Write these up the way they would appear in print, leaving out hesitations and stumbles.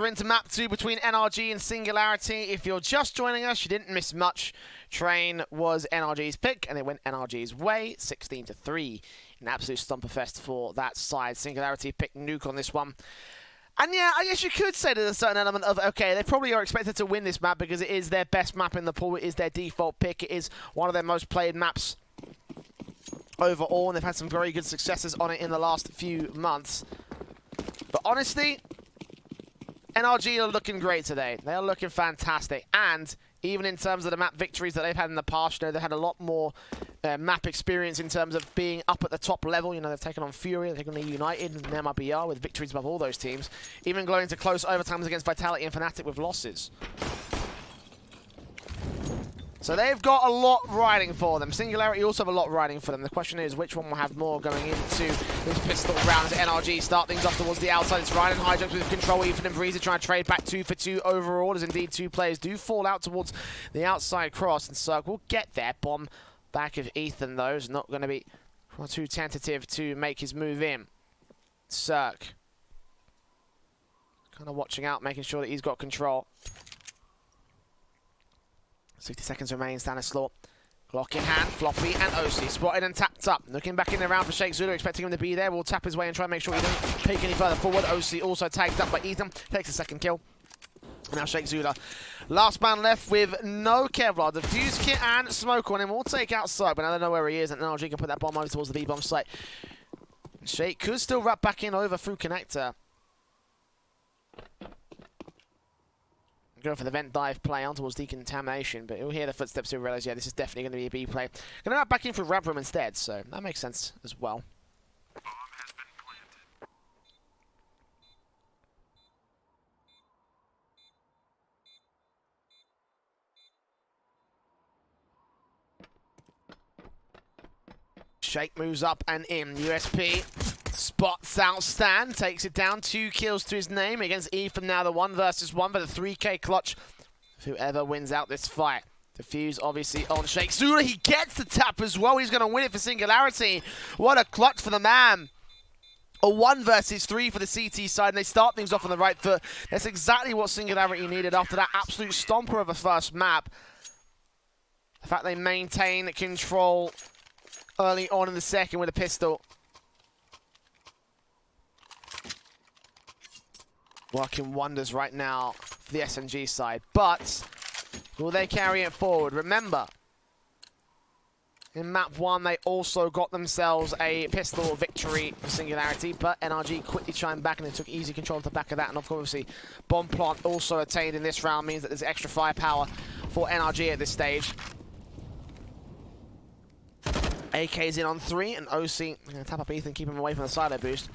We're into map 2 between NRG and Singularity. If you're just joining us, you didn't miss much. Train was NRG's pick, and it went NRG's way, 16-3. An absolute stomper fest for that side. Singularity picked Nuke on this one. And yeah, I guess you could say there's a certain element of, okay, they probably are expected to win this map because it is their best map in the pool. It is their default pick. It is one of their most played maps overall, and they've had some very good successes on it in the last few months. But honestly, NRG are looking great today. They are looking fantastic. And even in terms of the map victories that they've had in the past, you know, they've had a lot more map experience in terms of being up at the top level. You know, they've taken on Fury, they've taken on United and MRBR with victories above all those teams. Even going to close overtimes against Vitality and Fnatic with losses. So they've got a lot riding for them. Singularity also have a lot riding for them. The question is, which one will have more going into this pistol round as NRG start things off towards the outside. It's Ryan and Hydrox with control. Ethan and Breezy trying to trade back 2 for 2 overall, as indeed 2 players do fall out towards the outside cross. And Cirque will get there. Bomb back of Ethan, though, is not going to be too tentative to make his move in. Cirque kind of watching out, making sure that he's got control. 60 seconds remain, Stanislaw. Glock in hand, Floppy and OC spotted and tapped up. Looking back in the round for Sheikh Zulu, expecting him to be there. Will tap his way and try and make sure he doesn't take any further forward. OC also tagged up by Ethan, takes a second kill. Now Sheikh Zulu, last man left with no Kevlar, defuse kit and smoke on him. We'll take out Cirque, but now they know where he is, and NRG can put that bomb over towards the B-bomb site. Sheikh could still wrap back in over through connector. Go for the vent dive play on towards decontamination, but he'll hear the footsteps and realize, yeah, this is definitely going to be a B play. Going to wrap back in for ramp room instead, so that makes sense as well. Bomb has been planted. Shake moves up and in. USP spots out Stan, takes it down. 2 kills to his name against Ethan. Now the 1 versus 1 for the 3K clutch. Whoever wins out this fight. Defuse obviously on Sheikh Zulu. He gets the tap as well. He's going to win it for Singularity. What a clutch for the man. A 1 versus 3 for the CT side, and they start things off on the right foot. That's exactly what Singularity needed after that absolute stomper of a first map. The fact they maintain control early on in the second with a pistol. Working wonders right now for the SNG side, but will they carry it forward? Remember, in map 1, they also got themselves a pistol victory for Singularity, but NRG quickly chimed back and they took easy control of the back of that, and obviously bomb plant also attained in this round means that there's extra firepower for NRG at this stage. AK's in on 3, and OC, I'm going to tap up Ethan, keep him away from the silo boost.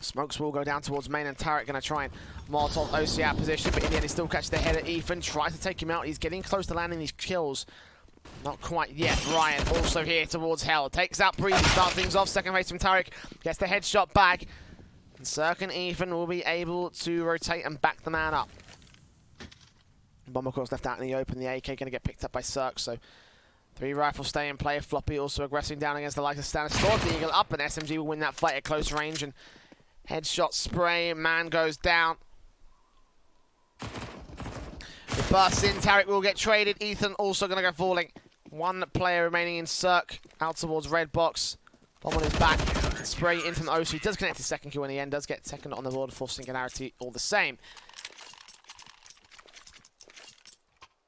Smokes will go down towards main, and Tarek going to try and Molotov OC out position, but in the end he still catches the head of Ethan, tries to take him out. He's getting close to landing these kills. Not quite yet. Ryan also here towards Hell. Takes out Breezy, starts things off. Second race from Tarek, gets the headshot back. And Cirque and Ethan will be able to rotate and back the man up. Bomb, of course, left out in the open. The AK going to get picked up by Cirque, so 3 rifles stay in play. Floppy also aggressing down against the likes of Stanislaw. The Eagle up, and SMG will win that fight at close range. And headshot spray, man goes down. The burst in, Tarek will get traded. Ethan also going to go falling. 1 player remaining in Cirque, out towards red box. Bomb on his back, spray in from the OC. Does connect his second kill in the end, does get second on the board for Singularity all the same.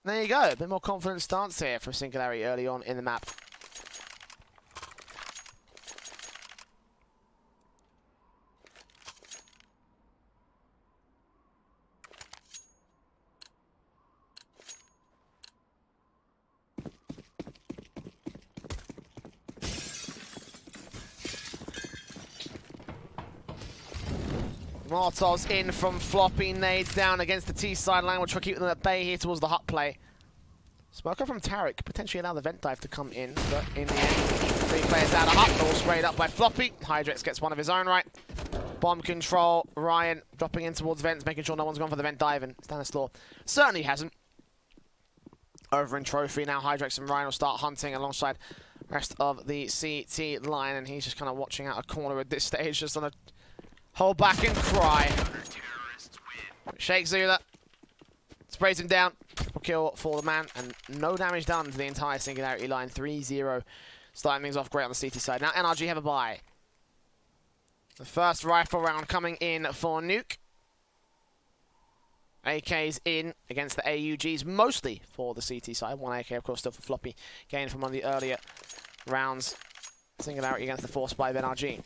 There you go, a bit more confident stance here from Singularity early on in the map. Molotov's in from Floppy, nades down against the T sideline. We'll try to keep them at bay here towards the hot play. Smoker from Tarek, potentially allow the vent dive to come in, but in the end, 3 players out of hut, all sprayed up by Floppy. Hydrex gets one of his own right. Bomb control, Ryan dropping in towards vents, making sure no one's gone for the vent dive, and Stanislaw certainly hasn't. Over in Trophy now, Hydrex and Ryan will start hunting alongside the rest of the CT line, and he's just kind of watching out a corner at this stage, just on a hold back and cry. Shake Zula. Sprays him down. Triple kill for the man. And no damage done to the entire Singularity line. 3-0. Starting things off great on the CT side. Now NRG have a bye. The first rifle round coming in for Nuke. AK's in against the AUGs, mostly for the CT side. One AK, of course, still for Floppy. Gained from one of the earlier rounds. Singularity against the force by NRG.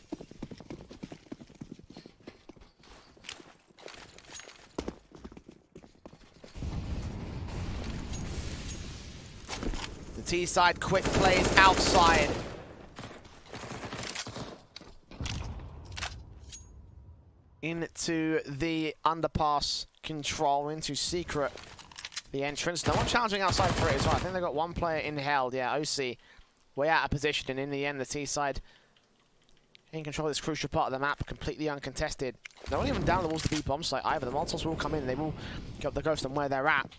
The T side quick plays outside. Into the underpass control, into secret the entrance. No one challenging outside for it as well. I think they've got one player in held. Yeah, OC way out of position, and in the end the T side in control of this crucial part of the map, completely uncontested. They're not even down the walls to B bomb site either. The Molotovs will come in and they will get the ghost on where they're at.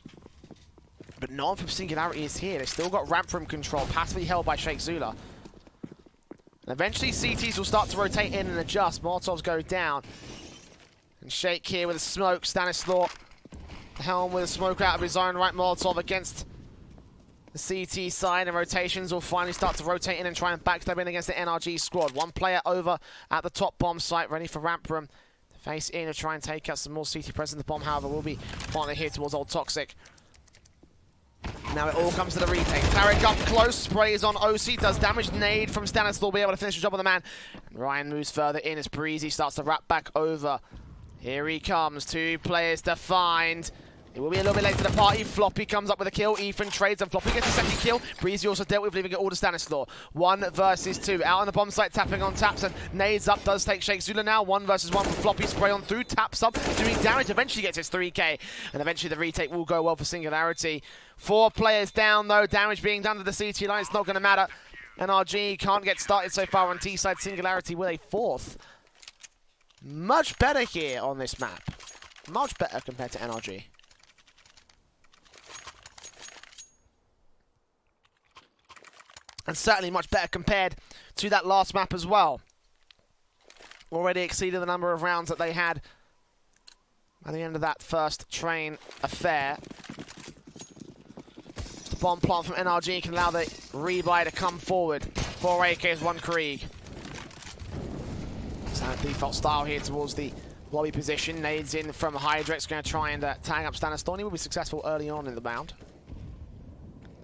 But no one from Singularity is here. They've still got ramp room control, passively held by Shake Zula. And eventually CTs will start to rotate in and adjust. Molotovs go down. And Shake here with a smoke. Stanislaw, the helm with a smoke out of his own right. Molotov against the CT side, and rotations will finally start to rotate in and try and backstab in against the NRG squad. One player over at the top bomb site, ready for ramp room. Face in to try and take out some more CT presence. The bomb, however, will be partly here towards Old Toxic. Now it all comes to the retake. Tarek up close, sprays on OC, does damage. Nade from Stanislaw will be able to finish the job on the man. And Ryan moves further in as Breezy starts to wrap back over. Here he comes, 2 players to find. It will be a little bit late to the party. Floppy comes up with a kill. Ethan trades and Floppy gets a second kill. Breezy also dealt with, leaving it all to Stanislaw. 1 versus 2. Out on the bomb site, tapping on taps, and nades up, does take Shake Zula now. 1 versus 1 for Floppy. Spray on through, taps up, doing damage. Eventually gets his 3k, and eventually the retake will go well for Singularity. 4 players down though. Damage being done to the CT line. It's not going to matter. NRG can't get started so far on T side. Singularity with a 4th. Much better here on this map. Much better compared to NRG. And certainly much better compared to that last map as well. Already exceeded the number of rounds that they had at the end of that first train affair. The bomb plant from NRG can allow the rebuy to come forward. 4 AKs, 1 Krieg. Default style here towards the lobby position. Nades in from Hydrex, going to try and tag up Stanislaw. He will be successful early on in the round.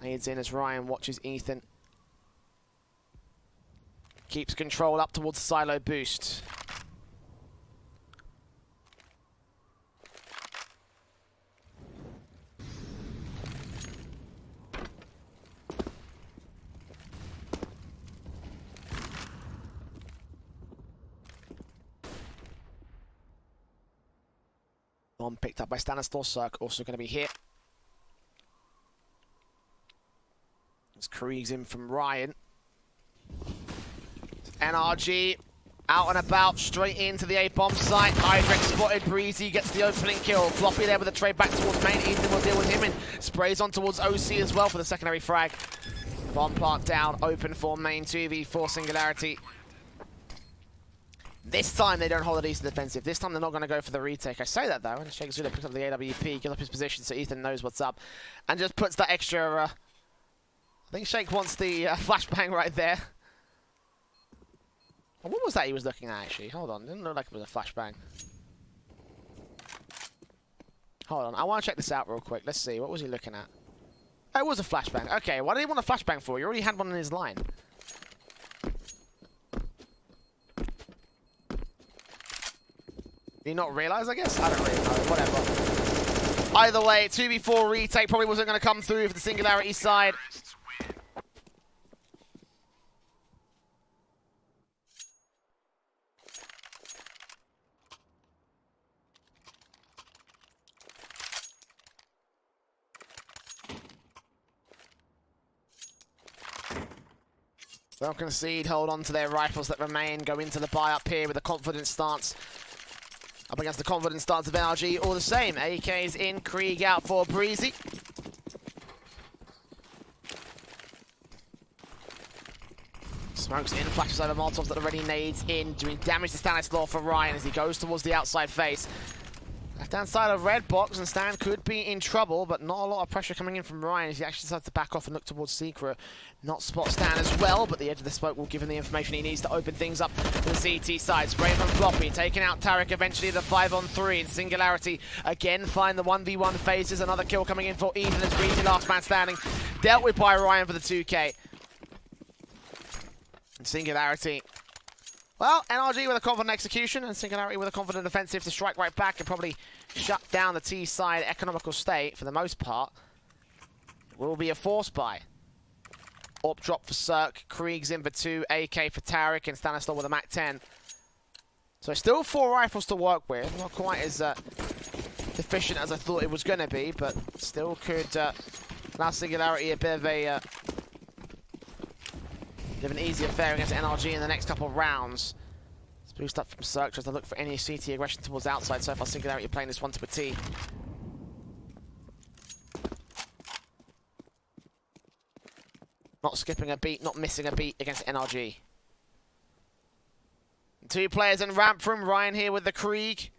Nades in as Ryan watches Ethan. Keeps control up towards the silo boost. Bomb picked up by Stanislaw. Cirque also going to be hit. As Krieg's in from Ryan. NRG out and about, straight into the A-bomb site. Hydrex spotted. Breezy gets the opening kill. Floppy there with a trade back towards main. Ethan will deal with him and sprays on towards OC as well for the secondary frag. Bomb plant down, open for main 2v4 Singularity. This time they don't hold a decent defensive. This time they're not going to go for the retake. I say that though, and Shake Zula picks up the AWP, gives up his position so Ethan knows what's up, and just puts that extra. I think Shake wants the flashbang right there. Oh, what was that he was looking at actually? Hold on, didn't look like it was a flashbang. Hold on, I want to check this out real quick. Let's see, what was he looking at? Oh, it was a flashbang. Okay, what did he want a flashbang for? He already had one in his line. Did he not realise, I guess? I don't really know, whatever. Either way, 2v4 retake probably wasn't going to come through for the Singularity side. They'll concede, hold on to their rifles that remain, go into the buy up here with a confident stance. Up against the confident stance of NRG, all the same. AK's in, Krieg out for Breezy. Smokes in, flashes over Molotovs that already nades in, doing damage to Stanislaw for Ryan as he goes towards the outside face. Left-hand side of red box, and Stan could be in trouble, but not a lot of pressure coming in from Ryan as he actually decides to back off and look towards Secret. Not spot Stan as well, but the edge of the smoke will give him the information he needs to open things up to the CT side. Spray from Floppy, taking out Tarek eventually, the 5-on-3, and Singularity again find the 1v1 phases. Another kill coming in for Ethan as Breezy, last man standing, dealt with by Ryan for the 2K. And Singularity, well, NRG with a confident execution and Singularity with a confident offensive to strike right back and probably shut down the T side economical state for the most part. It will be a force buy. Orp drop for Cirque, Krieg's in for 2, AK for Tarek, and Stanislaw with a Mac 10. So still 4 rifles to work with. Not quite as efficient as I thought it was going to be, but still could allow Singularity a bit of an easy affair against NRG in the next couple of rounds. Let's boost up from Cirque, tries to look for any CT aggression towards outside. So far, Singularity playing this one to a T. Not skipping a beat, not missing a beat against NRG. 2 players in ramp from Ryan here with the Krieg.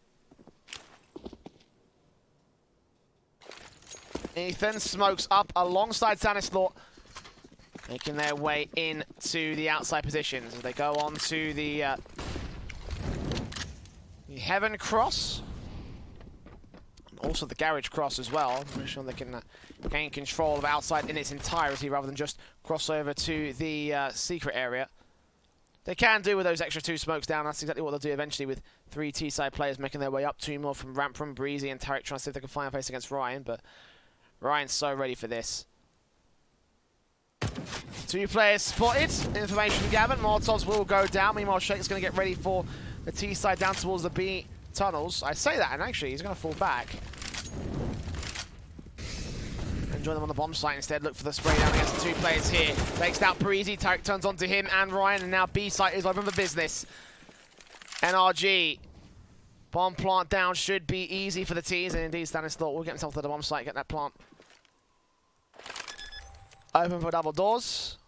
Ethan smokes up alongside Stanislaw, making their way into the outside positions as they go on to the Heaven Cross. And also the Garage Cross as well. I'm sure they can gain control of outside in its entirety rather than just cross over to the secret area. They can do with those extra 2 smokes down. That's exactly what they'll do eventually with 3 T-side players making their way up. 2 more from ramp from Breezy and Tarek trying to see if they can find a face against Ryan, but Ryan's so ready for this. 2 players spotted. Information gathered. Molotovs will go down. Meanwhile, Shake's going to get ready for the T side down towards the B tunnels. I say that, and actually, he's going to fall back. And join them on the bomb site instead. Look for the spray down against the 2 players here. Takes out Breezy. Tarek turns onto him and Ryan, and now B site is open for business. NRG. Bomb plant down should be easy for the T's, and indeed, Stanislaw will get himself to the bomb site, get that plant open for double doors.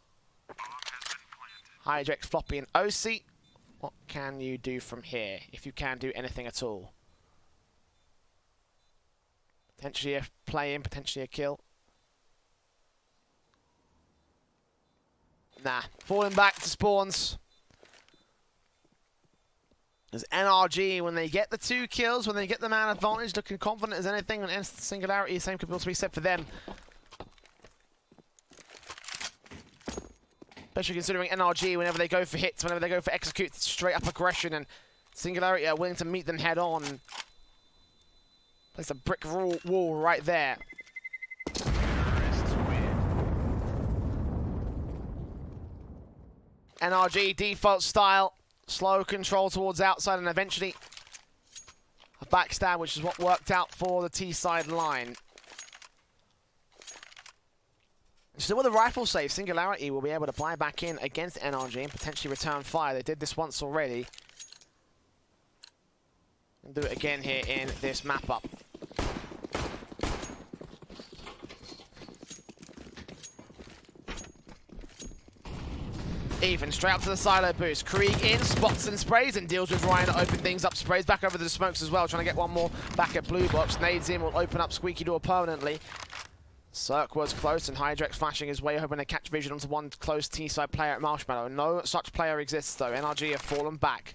Hydrex, Floppy, and OC. What can you do from here, if you can do anything at all? Potentially a play-in, potentially a kill. Nah, falling back to spawns. As NRG, when they get the 2 kills, when they get the man advantage, looking confident as anything, and Singularity, the same could also be said for them. Especially considering NRG, whenever they go for hits, whenever they go for execute, straight up aggression, and Singularity are willing to meet them head on. Place a brick wall right there. NRG default style, slow control towards outside, and eventually a backstab, which is what worked out for the T side line. Still with a rifle save, Singularity will be able to buy back in against NRG and potentially return fire. They did this once already. And do it again here in this map up. Even straight up to the silo boost. Krieg in, spots and sprays, and deals with Ryan to open things up. Sprays back over the smokes as well, trying to get one more back at blue box. Nades in, will open up Squeaky Door permanently. Cirque was close, and Hydrex flashing his way, hoping to catch vision onto one close T-side player at Marshmallow. No such player exists, though. NRG have fallen back.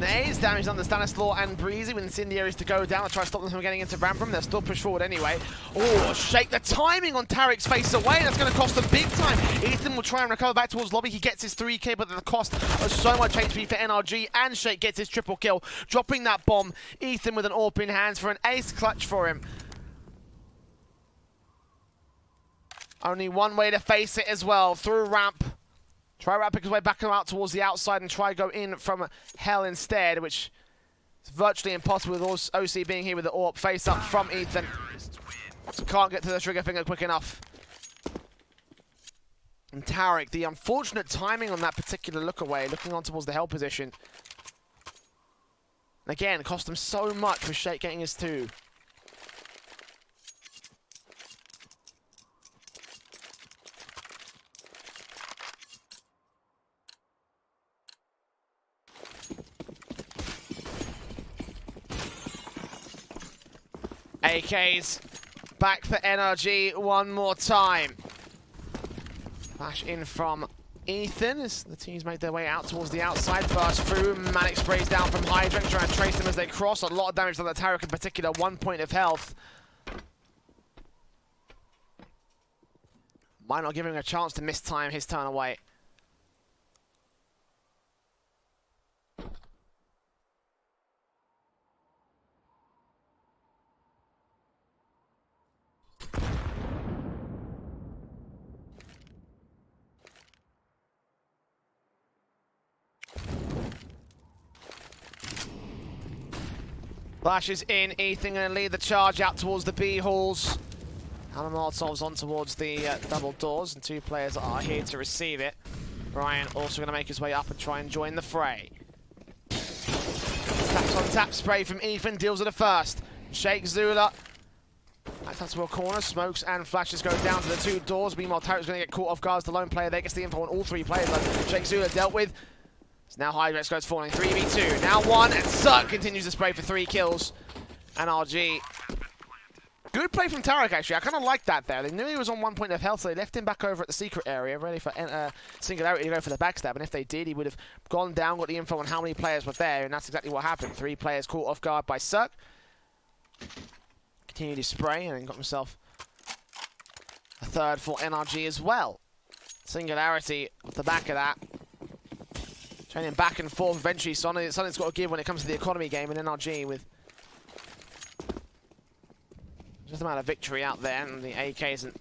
Nays, damage on the Stanislaw and Breezy with incendiaries to go down. I'll try to stop them from getting into ramp room. They'll still push forward anyway. Oh, Shake, the timing on Tarek's face away. That's going to cost them big time. Ethan will try and recover back towards lobby. He gets his 3k, but at the cost of so much HP for NRG, and Shake gets his triple kill, dropping that bomb. Ethan with an AWP in hands for an ace clutch for him. Only one way to face it as well, through ramp. Try wrapping his way back out towards the outside and try go in from hell instead, which is virtually impossible with OC being here with the AWP. Face up from Ethan. So can't get to the trigger finger quick enough. And Tarek, the unfortunate timing on that particular look away, looking on towards the hell position. And again, cost him so much for Shake getting his 2. AK's back for NRG one more time. Flash in from Ethan as the teams make their way out towards the outside. Burst through, Manic sprays down from Hydrant, trying to trace them as they cross. A lot of damage on the Tarek in particular, 1 point of health. Might not give him a chance to mistime his turn away. Flashes in, Ethan going to lead the charge out towards the B halls. Molotov's on towards the double doors, and 2 players are here to receive it. Ryan also going to make his way up and try and join the fray. Taps on tap spray from Ethan, deals with the first. Shake Zula. That's to a corner, smokes and flashes go down to the 2 doors. Meanwhile, Tarek's going to get caught off guard as the lone player there gets the info on all 3 players. Shake Zula dealt with. So now Hydrex goes falling, 3v2. Now 1, and Suk continues to spray for 3 kills. NRG. Good play from Tarek, actually. I kind of like that there. They knew he was on 1 point of health, so they left him back over at the secret area, ready for Singularity to go for the backstab. And if they did, he would have gone down, got the info on how many players were there, and that's exactly what happened. 3 players caught off guard by Suk. Continued his spray, and then got himself a 3rd for NRG as well. Singularity off the back of that. Training back and forth, eventually something's got to give when it comes to the economy game, and NRG with just about a victory out there, and the AKs and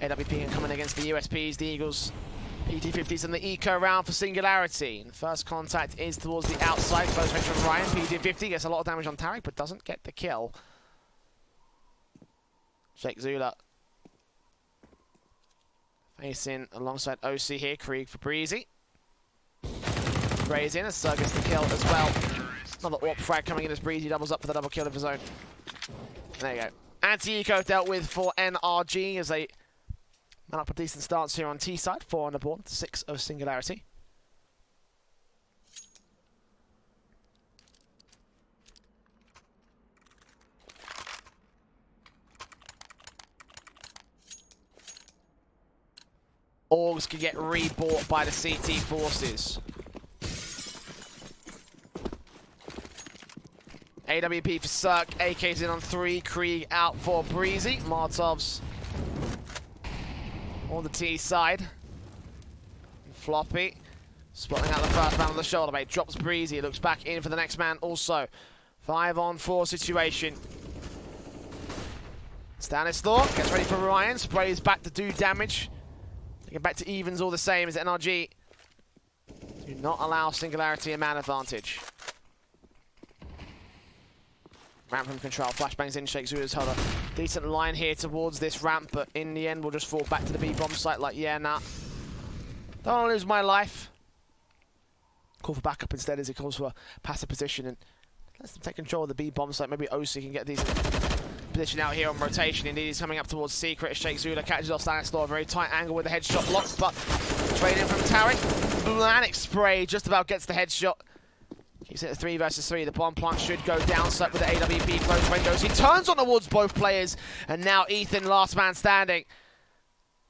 AWP coming against the USPs, the Eagles, PT50s, and the Eco round for Singularity. And the first contact is towards the outside, close range from Ryan. PT50 gets a lot of damage on Tarek, but doesn't get the kill. Shake Zula facing alongside OC here, Krieg for Breezy. Sprays in as Sug gets the kill as well. Another AWP frag coming in as Breezy doubles up for the double kill of his own. There you go. Anti-Eco dealt with for NRG as they man up a decent stance here on T side. 4 on the board, 6 of Singularity. Orgs can get rebought by the CT forces. AWP for Cirque, AK's in on 3, Krieg out for Breezy. Molotov's on the T side. Floppy, spotting out the first man on the shoulder bait, drops Breezy, looks back in for the next man also. 5-on-4 situation. Stanislaw gets ready for Ryan, sprays back to do damage. Get back to evens all the same as NRG do not allow Singularity a man advantage. Ramp from control, flashbangs in, Shake Zula's held a decent line here towards this ramp, but in the end we'll just fall back to the B-bomb site like, yeah, nah. Don't want to lose my life. Call for backup instead as he calls for a passive position and lets them take control of the B-bomb site. Maybe OC can get these position out here on rotation. Indeed, he's coming up towards Secret as Shake Zula catches off Stanislaw. Very tight angle with the headshot blocked, but trade in from Tarek. Manic spray just about gets the headshot. Keeps it at 3 versus 3. The bomb plant should go down. Stuck with the AWP close range. He turns on towards both players, and now Ethan, last man standing.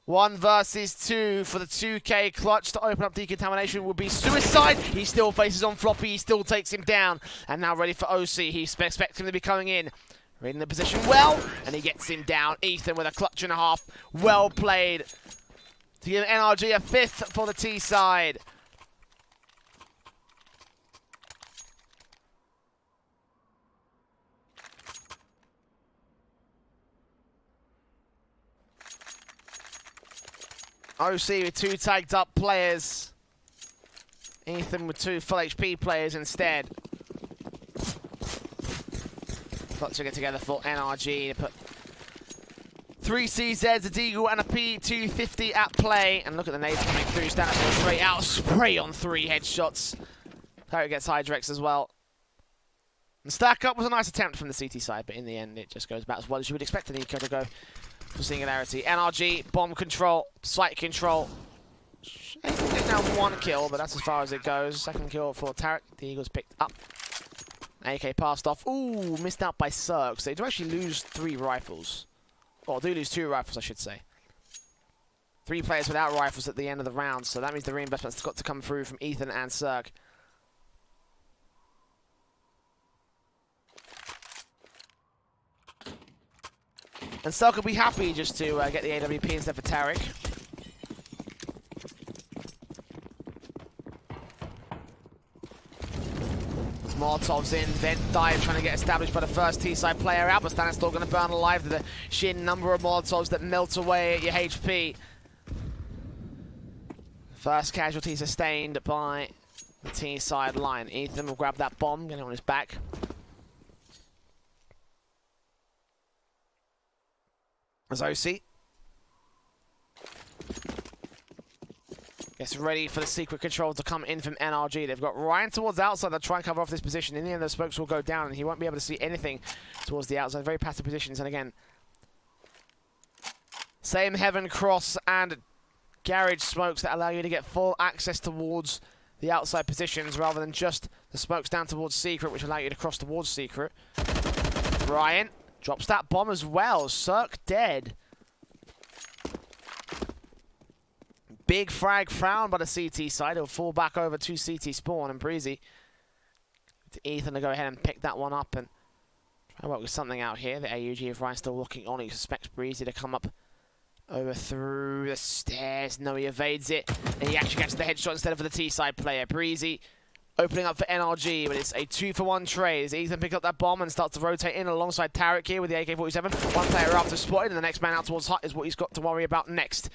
1 versus 2 for the 2K clutch to open up decontamination would be suicide. He still faces on Floppy. He still takes him down, and now ready for OC. He expects him to be coming in. Reading the position well, and he gets him down. Ethan with a clutch and a half. Well played to give NRG a 5th for the T side. OC with 2 tagged up players. Ethan with 2 full HP players instead. Clutching it together for NRG to put Three CZs, a Deagle, and a P250 at play. And look at the nades coming through. Starladder straight out. Spray on 3 headshots. Tarek gets Hydrex as well. And Stack Up was a nice attempt from the CT side, but in the end, it just goes about as well as you would expect an eco to go for Singularity. NRG, bomb control, site control. Get down 1 kill, but that's as far as it goes. Second kill for Tarek. The Eagles picked up. AK passed off. Ooh, missed out by Cirque. So they do actually lose 3 rifles. Or do lose 2 rifles, I should say. 3 players without rifles at the end of the round, so that means the reinvestment's got to come through from Ethan and Cirque. And Cirque will be happy just to get the AWP instead for Tarek. Molotov's in, vent dive, trying to get established by the first T-side player out, but Stan's still going to burn alive to the sheer number of Molotovs that melt away at your HP. First casualty sustained by the T-side line. Ethan will grab that bomb, get it on his back. As OC gets ready for the secret control to come in from NRG. They've got Ryan towards outside. They'll try and cover off this position. In the end, those smokes will go down, and he won't be able to see anything towards the outside. Very passive positions, and again, same Heaven Cross and Garage smokes that allow you to get full access towards the outside positions, rather than just the smokes down towards Secret, which allow you to cross towards Secret. Ryan drops that bomb as well. Cirque dead. Big frag found by the CT side. He'll fall back over to CT spawn, and Breezy to Ethan to go ahead and pick that one up and try to work with something out here. The AUG of Ryan still looking on. He suspects Breezy to come up over through the stairs. No, he evades it, and he actually gets the headshot instead of the T-side player. Breezy opening up for NRG, but it's a 2-for-1 trade as Ethan picks up that bomb and starts to rotate in alongside Tarek here with the AK-47. One player after spotted, and the next man out towards Hut is what he's got to worry about next.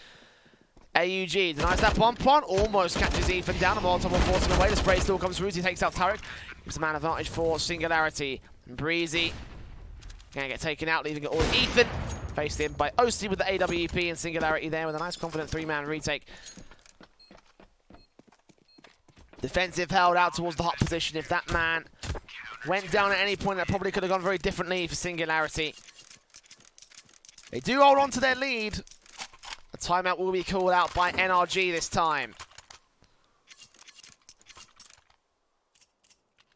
AUG denies that bomb plant, almost catches Ethan down. A Molotov will force him away. The spray still comes through. He takes out Tarek. Gives the man advantage for Singularity. And Breezy gonna get taken out, leaving it all Ethan. Faced in by OC with the AWP, and Singularity there with a nice confident 3-man retake. Defensive held out towards the hot position. If that man went down at any point, that probably could have gone very differently for Singularity. They do hold on to their lead. A timeout will be called out by NRG this time.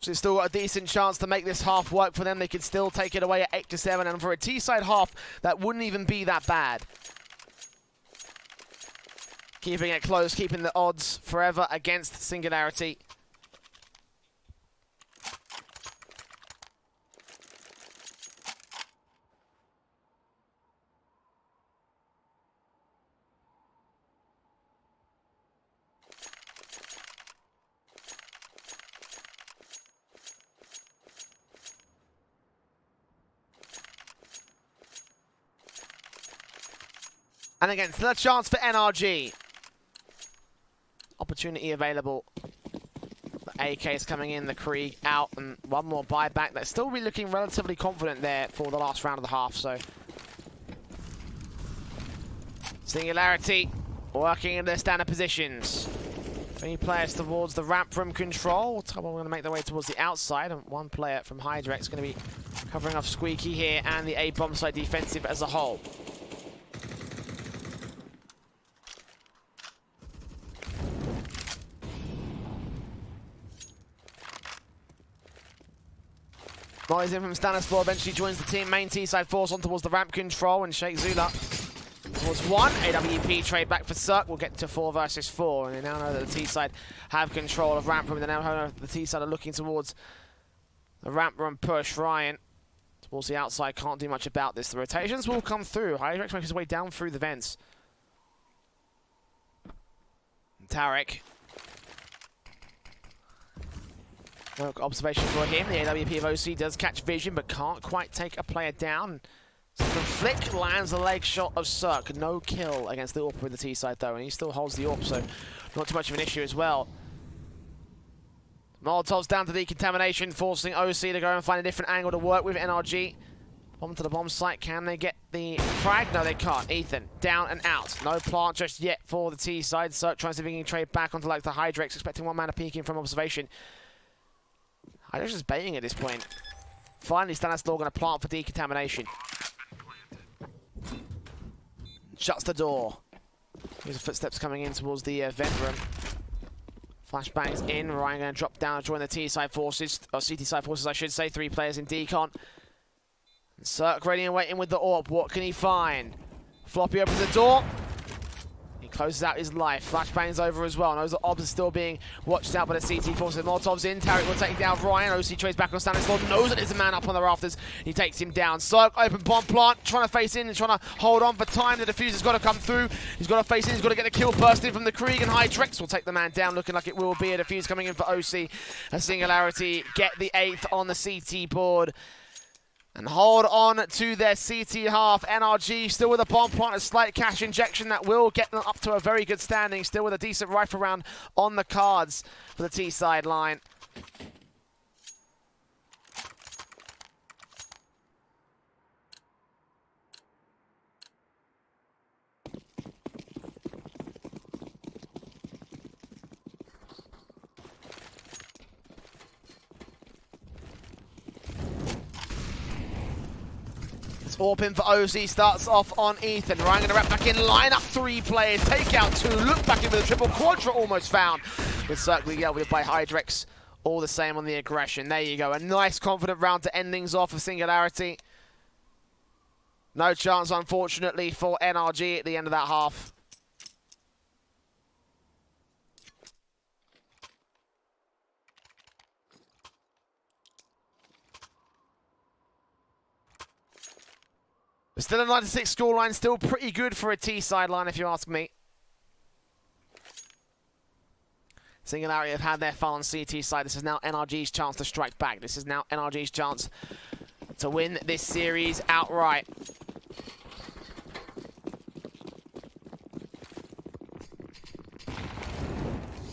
So they've still got a decent chance to make this half work for them. They could still take it away at 8-7, and for a T-side half, that wouldn't even be that bad. Keeping it close, keeping the odds forever against Singularity. And again, still a chance for NRG. Opportunity available. The AK is coming in, the Krieg out, and one more buyback. They're still really looking relatively confident there for the last round of the half, so. Singularity working in their standard positions. 3 players towards the ramp from control. We're going to make their way towards the outside, and 1 player from Hydrex going to be covering off Squeaky here and the A-bomb side defensive as a whole. Noise in from Stanisław, eventually joins the team. Main T-side force on towards the ramp control, and Sheikh Zula towards 1. AWP trade back for Cirque. We'll get to 4 versus 4, and they now know that the T-side have control of ramp room. They now know the T-side are looking towards the ramp room push. Ryan towards the outside, can't do much about this. The rotations will come through. Hydrex makes his way down through the vents. And Tarek. No observation for him. The AWP of OC does catch vision, but can't quite take a player down. So the flick lands the leg shot of Cirque. No kill against the AWP with the T side though, and he still holds the AWP, so not too much of an issue as well. Molotov's down to decontamination, forcing OC to go and find a different angle to work with. NRG Bomb to the bomb site. Can they get the frag? No, they can't. Ethan, down and out. No plant just yet for the T side. Cirque tries to see if he can trade back onto like the Hydrex, expecting one man to peek in from observation. Hydrex is baiting at this point. Finally, Starladder going to plant for decontamination. Shuts the door. Here's the footsteps coming in towards the vent room. Flashbangs in. Ryan going to drop down and join the T side forces, or CT side forces, I should say. 3 players in decon. Cirque ready and waiting with the orb. What can he find? Floppy opens the door. He closes out his life. Flashbangs over as well. Knows the orbs are still being watched out by the CT forces. Molotov's in. Tarek will take down Ryan. OC trades back on Starladder. Knows that there's a man up on the rafters. He takes him down. Cirque open bomb plant. Trying to face in and trying to hold on for time. The diffuser's got to come through. He's got to face in. He's got to get the kill burst in from the Krieg. And Hydrex will take the man down. Looking like it will be a diffuse coming in for OC. A Singularity get the 8th on the CT board. And hold on to their CT half. NRG still with a bomb plant, a slight cash injection that will get them up to a very good standing. Still with a decent rifle round on the cards for the T side line. Orpin for OC starts off on Ethan. Ryan going to wrap back in, line up 3 players, take out 2, look back in with a triple, Quadra almost found. With Cirque with by Hydrex, all the same on the aggression. There you go, a nice confident round to end things off of Singularity. No chance, unfortunately, for NRG at the end of that half. But still a 96 scoreline, still pretty good for a T sideline if you ask me. Singularity have had their fun on CT side. This is now NRG's chance to strike back. This is now NRG's chance to win this series outright.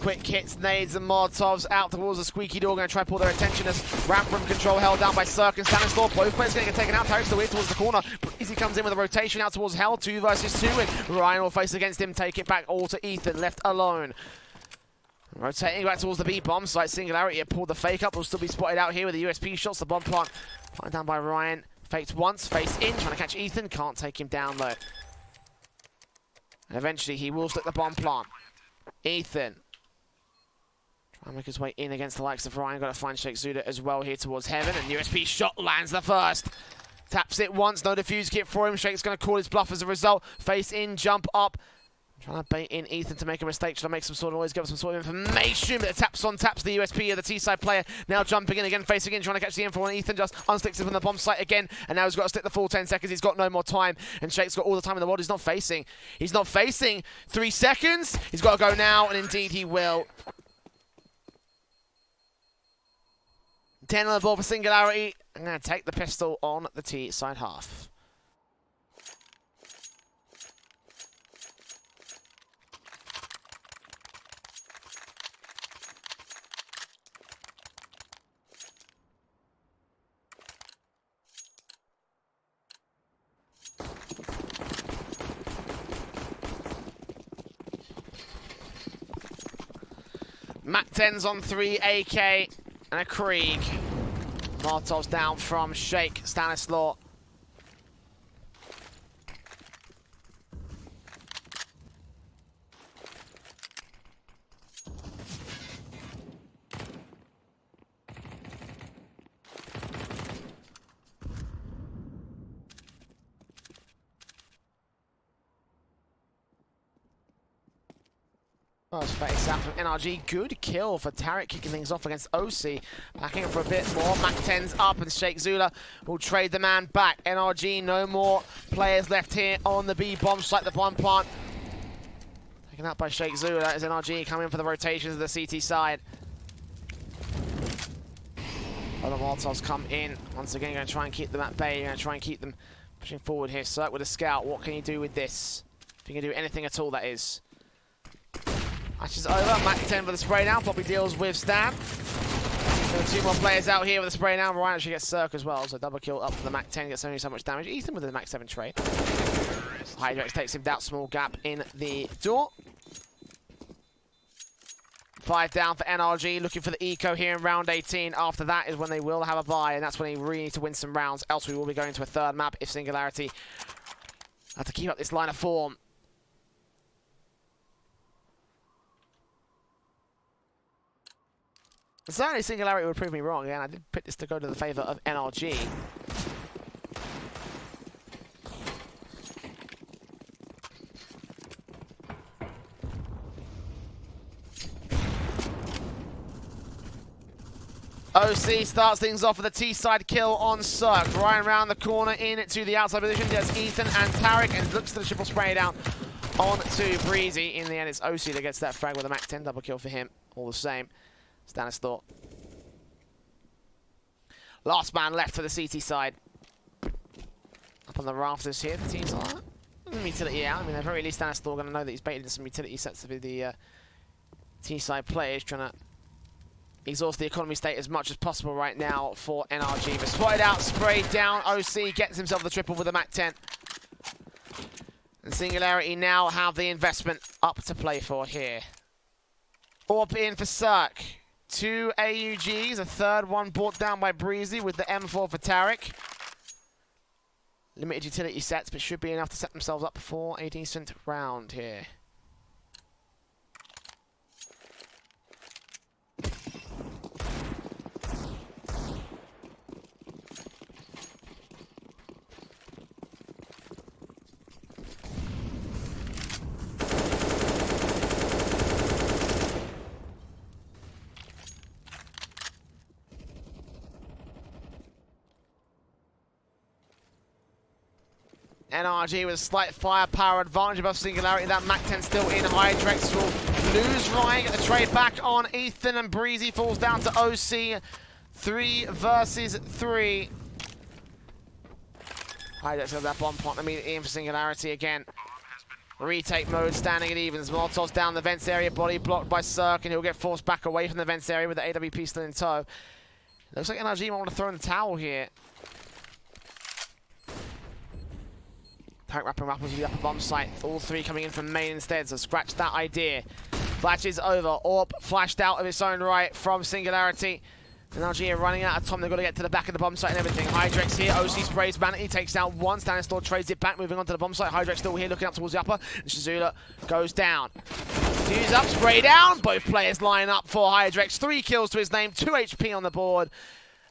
Quick hits, nades and Molotovs out towards the squeaky door. Going to try to pull their attention as ramp room control held down by Cirque and Starladder. Both players going to get taken out. Tarek's still in towards the corner. Easy comes in with a rotation out towards Hell. 2 versus 2. And Ryan will face against him. Take it back all to Ethan. Left alone. Rotating back towards the B bomb site. Singularity have pulled the fake up. Will still be spotted out here with the USP shots. The bomb plant fired down by Ryan. Faked once. Face in. Trying to catch Ethan. Can't take him down though. And eventually he will stick the bomb plant. Ethan. Trying to make his way in against the likes of Ryan. Got to find Sheikh Zuda as well here towards Heaven. And USP shot lands the first. Taps it once. No defuse kit for him. Sheikh's going to call his bluff as a result. Face in, jump up. Trying to bait in Ethan to make a mistake. Trying to make some sort of noise, give some sort of information. But the taps the USP of the T-side player. Now jumping in again, facing in, trying to catch the info on Ethan. Just unsticks it from the bomb site again. And now he's got to stick the full 10 seconds. He's got no more time. And Sheikh's got all the time in the world. He's not facing. He's not facing. 3 seconds. He's got to go now. And indeed he will. 10 on the ball for Singularity. I'm going to take the pistol on the T side half. Mac 10's on 3, AK and a Krieg. Molotov's down from Sheikh, Stanislaw. First face out from NRG. Good kill for Tarek, kicking things off against OC. Backing up for a bit more. Mac 10's up and Sheikh Zula will trade the man back. NRG, no more players left here on the B bomb site. The bomb plant taken out by Sheikh Zula. That is NRG coming for the rotations of the CT side. Other Molotovs come in. Once again, going to try and keep them at bay. Going to try and keep them pushing forward here. Cirque with a scout. What can you do with this? If you can do anything at all, that is. Match is over. Mac 10 for the spray down. Poppy deals with Stan. There are 2 more players out here with a spray now. Ryan actually gets Cirque as well, so double kill up for the Mac 10, gets only so much damage. Ethan with the Mac 7 trade. Hydrex takes him that small gap in the door. 5 down for NRG, looking for the eco here in round 18. After that is when they will have a bye, and that's when they really need to win some rounds. Else we will be going to a 3rd map if Singularity have to keep up this line of form. Certainly Singularity would prove me wrong. Again, I did pick this to go to the favour of NRG. OC starts things off with a T-side kill on Cirque. Ryan round the corner in to the outside position. There's Ethan and Tarek, and looks to the triple spray down onto Breezy. In the end, it's OC that gets that frag with a Mac 10 double kill for him. All the same. Stanislaw. Last man left for the CT side. Up on the rafters here, the teams are utility out. I mean, at the very least, Stanislaw going to know that he's baited some utility sets to be the T-side players, trying to exhaust the economy state as much as possible right now for NRG. But spotted out, sprayed down. OC gets himself the triple with a Mac 10. And Singularity now have the investment up to play for here. Orp in for Cirque. 2 AUGs, a 3rd one brought down by Breezy with the M4 for Tarek. Limited utility sets, but should be enough to set themselves up for a decent round here. NRG with a slight firepower advantage above Singularity. That Mac 10 still in. Hydrex will lose Ryan. Get the trade back on Ethan, and Breezy falls down to OC. 3 versus 3. Hydrex got that bomb pot immediately in for Singularity again. Retake mode, standing at evens. Molotov's down the vents area, body blocked by Cirque, and he'll get forced back away from the vents area with the AWP still in tow. Looks like NRG might want to throw in the towel here. Tarek wrapping up with the upper bomb site. All 3 coming in from main instead, so scratch that idea. Flash is over. Orp flashed out of its own right from Singularity. NRG are running out of time. They've got to get to the back of the bomb site and everything. Hydrex here. OC sprays Vanity, takes down 1. Stanislaw trades it back, moving on to the bomb site. Hydrex still here, looking up towards the upper. And Shazula goes down. Fuse up, spray down. Both players line up for Hydrex. 3 kills to his name, 2 HP on the board.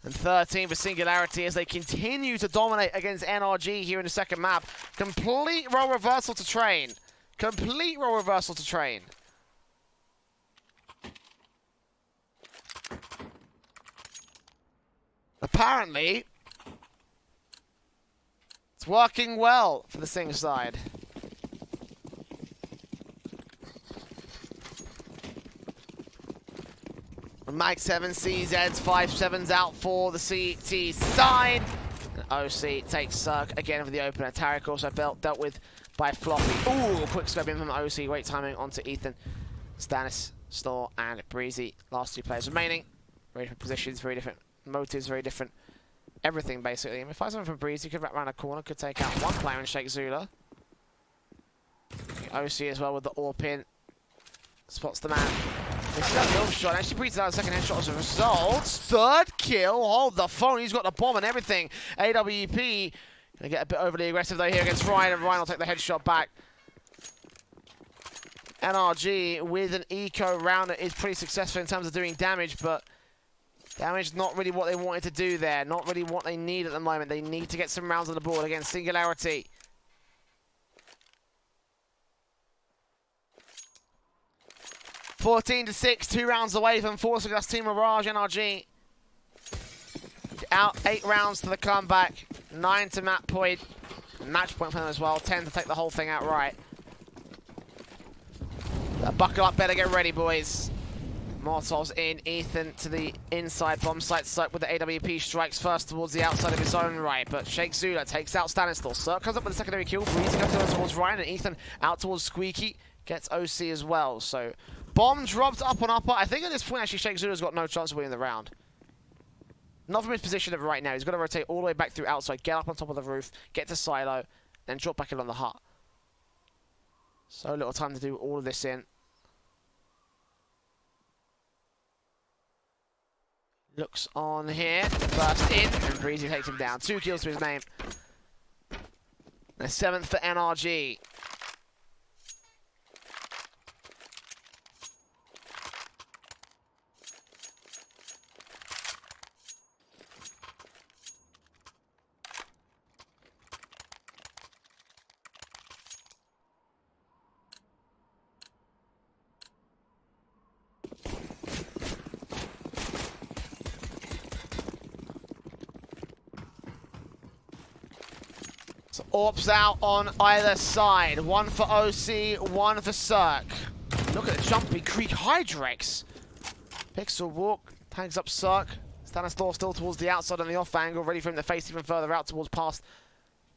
And 13 for Singularity as they continue to dominate against NRG here in the 2nd map. Complete role reversal to train. Complete role reversal to train. Apparently, it's working well for the Sing side. Mag 7 CZ's 5-7's out for the CT side. And OC takes Cirque again for the opener. Tarek also dealt with by Floppy. Ooh, quick scope in from OC. Great timing onto Ethan. Stanis, Store, and Breezy. Last 2 players remaining. Very different positions, very different motives, very different everything basically. I mean, if I something from Breezy, could wrap around a corner, could take out 1 player and shake Zula. OC as well with the AWP in. Spots the man. This is a kill shot. Actually breathes out a 2nd headshot as a result. 3rd kill. Hold the phone. He's got the bomb and everything. AWP gonna get a bit overly aggressive though here against Ryan, and Ryan will take the headshot back. NRG with an eco rounder is pretty successful in terms of doing damage, but damage not really what they wanted to do there. Not really what they need at the moment. They need to get some rounds on the board against Singularity. 14-6, 2 rounds away from forcing us Team Mirage. NRG out 8 rounds to the comeback, 9 to match point for them as well, 10 to take the whole thing outright. Buckle up, better get ready, boys. Molotov's in, Ethan to the inside bomb site with the AWP strikes first towards the outside of his own right, but Sheikh Zula takes out Stanislaw. Cirque comes up with a secondary kill, Breezy goes towards Ryan, and Ethan out towards Squeaky, gets OC as well, so bomb dropped up on upper. I think at this point actually Sheikh Zula's got no chance of winning the round. Not from his position of right now. He's got to rotate all the way back through outside, get up on top of the roof, get to silo, then drop back in on the hut. So little time to do all of this in. Looks on here, burst in, and Breezy takes him down. 2 kills to his name. And a 7th for NRG. Orps out on either side. 1 for OC, 1 for Cirque. Look at the jumpy Creek Hydrex. Pixel walk, tags up Cirque. Stanislaw still towards the outside on the off angle, ready for him to face even further out towards past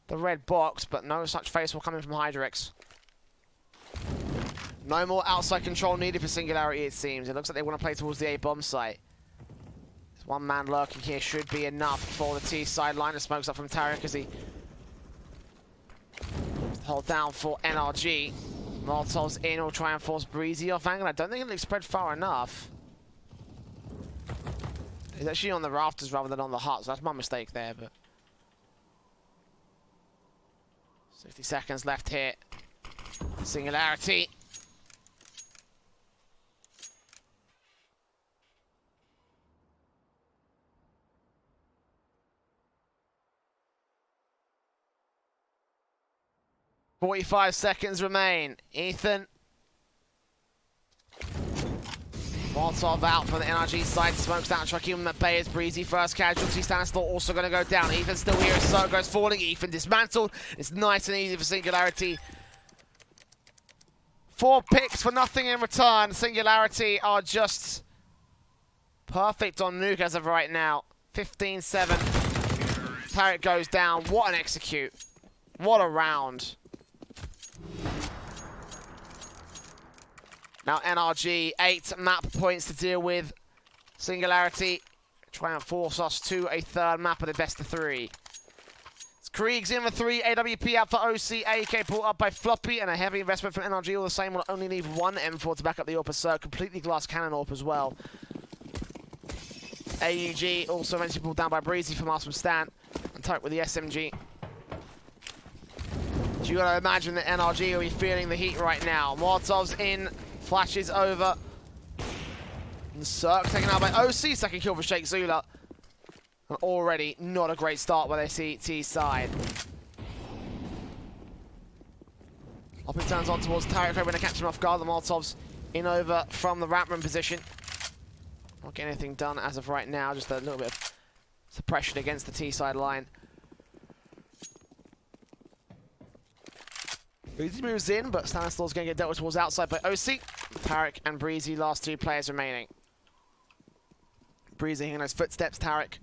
the red box, but no such face will come in from Hydrex. No more outside control needed for Singularity, it seems. It looks like they want to play towards the A bomb site. There's 1 man lurking here, should be enough for the T sideline. The smoke's up from Tarek as he hold down for NRG. Molotov's in will try and force Breezy off angle. I don't think it'll spread far enough. He's actually on the rafters rather than on the hut, so that's my mistake there. But 60 seconds left here. Singularity. .45 seconds remain. Ethan. Molotov out from the NRG side. Smokes down, trying to keep him at bay as Breezy. First casualty. Stanislaw also going to go down. Ethan's still here as Cirque goes falling. Ethan dismantled. It's nice and easy for Singularity. 4 picks for nothing in return. Singularity are just perfect on Nuke as of right now. 15-7. Tarek goes down. What an execute. What a round. Now NRG, 8 map points to deal with. Singularity try and force us to a 3rd map of the best of 3. It's Krieg's in for 3, AWP out for OC, AK pulled up by Floppy, and a heavy investment from NRG. All the same, will only leave 1 M4 to back up the AWP Cirque. Completely glass cannon AWP as well. AUG also eventually pulled down by Breezy from us from Stan. And Tarek with the SMG. You gotta imagine that NRG will be feeling the heat right now. Molotov's in, flashes over. And Cirque taken out by OC, 2nd kill for Sheikh Zula. And already not a great start where they see T side. Hopping turns on towards Tarek, hoping to catch him off guard. The Molotov's in over from the ramp room position. Not getting anything done as of right now, just a little bit of suppression against the T side line. Breezy moves in, but Stanislaw's going to get dealt with towards outside by OC. Tarek and Breezy, last 2 players remaining. Breezy in his footsteps, Tarek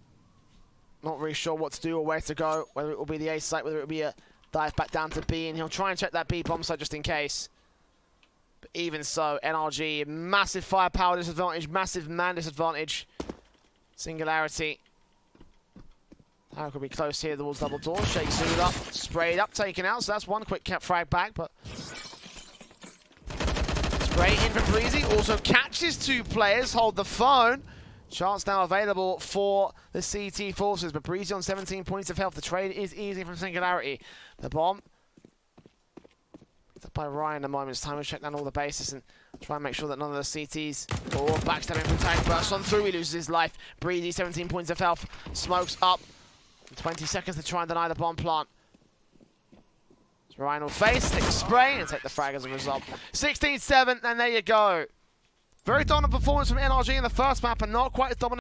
not really sure what to do or where to go, whether it will be the A site, whether it will be a dive back down to B, and he'll try and check that B bomb site just in case. But even so, NRG, massive firepower disadvantage, massive man disadvantage. Singularity. Tarek will be close here towards double door. Shakes Zulu up, sprayed up, taken out. So that's 1 quick cap frag back, but spray in from Breezy. Also catches 2 players, hold the phone. Chance now available for the CT forces, but Breezy on 17 points of health. The trade is easy from Singularity. The bomb picked up by Ryan in a moment's time. We'll check down all the bases and try and make sure that none of the CTs or backstabbing from Tarek bursts on through. He loses his life. Breezy 17 points of health. Smokes up. 20 seconds to try and deny the bomb plant. Ryan will face, take the spray, and take the frag as a result. 16-7, and there you go. Very dominant performance from NRG in the first map, and not quite as dominant